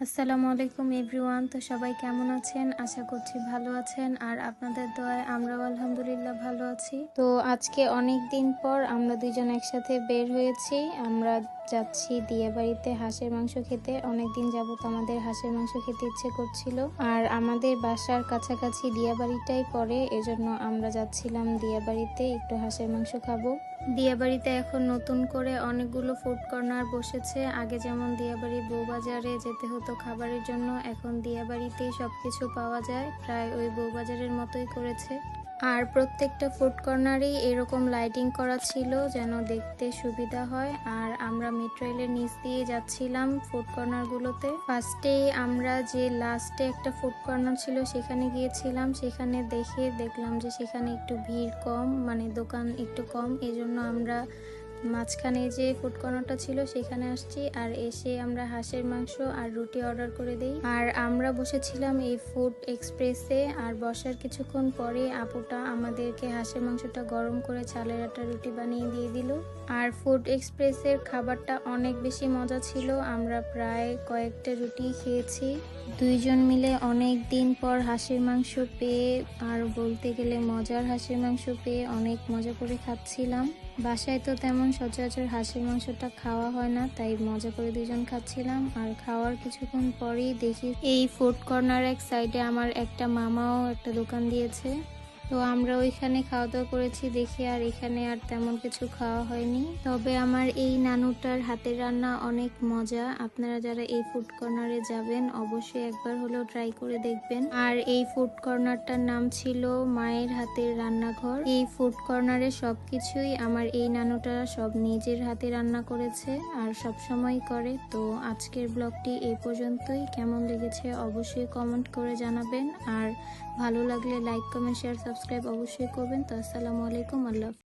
আসসালামু আলাইকুম এভরিওয়ান। তো সবাই কেমন আছেন? আশা করছি ভালো আছেন, আর আপনাদের দোয়ায় আমরাও আলহামদুলিল্লাহ ভালো আছি। তো আজকে অনেক দিন পর আমরা দুইজন একসাথে বের হয়েছি। আমরা যাচ্ছি দিয়াবাড়িতে হাঁসের মাংস খেতে। অনেকদিন যাবত আমাদের হাঁসের মাংস খেতে ইচ্ছে করছিল, আর আমাদের বাসার কাছাকাছি দিয়াবাড়িটাই পড়ে, এজন্য আমরা যাচ্ছিলাম দিয়াবাড়িতে একটু হাঁসের মাংস খাবো। দিয়াবাড়িতে এখন নতুন করে অনেকগুলো ফুড কর্নার বসেছে। আগে যেমন দিয়াবাড়ি বউবাজারে যেতে হতো খাবারের জন্য, এখন দিয়াবাড়িতেই সবকিছু পাওয়া যায়, প্রায় ওই বউবাজারের মতোই করেছে। আর প্রত্যেকটা ফুড কর্নারেই এরকম লাইটিং করা ছিল যেন দেখতে সুবিধা হয়। আর আমরা মেট্রো রেলের নিচ দিয়ে যাচ্ছিলাম ফুড কর্নারগুলোতে। ফার্স্টে আমরা যে লাস্টে একটা ফুড কর্নার ছিল সেখানে গিয়েছিলাম। সেখানে দেখলাম যে সেখানে একটু ভিড় কম, মানে দোকান একটু কম, এজন্য আমরা মাঝখানে যে ফুড কর্নারটা ছিল সেখানে আসছি। আর এসে আমরা হাঁসের মাংস আর রুটি অর্ডার করে দিই। আর আমরা বসেছিলাম এই ফুড এক্সপ্রেসে। আর বসার কিছুক্ষণ পরে আপুটা আমাদেরকে হাঁসের মাংসটা গরম করে চালের আটা রুটি বানিয়ে দিয়ে দিল। আর ফুড এক্সপ্রেসের খাবারটা অনেক বেশি মজা ছিল। আমরা প্রায় কয়েকটা রুটি খেয়েছি। দুইজন মিলে অনেক দিন পর হাঁসের মাংস পেয়ে, আর বলতে গেলে মজার হাঁসের মাংস পেয়ে অনেক মজা করে খাচ্ছিলাম। বাসায় তো তেমন সচরাচর হাঁসের মাংসটা খাওয়া হয় না, তাই মজা করে দুজন খাচ্ছিলাম। আর খাওয়ার কিছুক্ষণ পরেই দেখি এই ফুড কর্নার এক সাইডে আমার একটা মামাও একটা দোকান দিয়েছে। তো আমরা ওইখানে খাওয়া দাওয়া করেছি দেখি, আর এখানে আর তেমন কিছু খাওয়া হয়নি। তবে আমার এই নানুটার হাতের রান্না অনেক মজা। আপনারা যারা এই ফুড কর্নারে যাবেন অবশ্যই একবার হলেও ট্রাই করে দেখবেন। আর এই ফুড কর্নারটার নাম ছিল মায়ের হাতের রান্নাঘর। এই ফুড কর্নারে সবকিছুই আমার এই নানুটা সব নিজের হাতে রান্না করেছে, আর সব সময় করে। তো আজকের ব্লগটি এই পর্যন্তই। কেমন লেগেছে অবশ্যই কমেন্ট করে জানাবেন, আর ভালো লাগলে লাইক কমেন্ট শেয়ার সাবস্ক্রাইব অবশ্যই করবেন। তো আসসালামু আলাইকুম, আল্লাহ হাফেজ।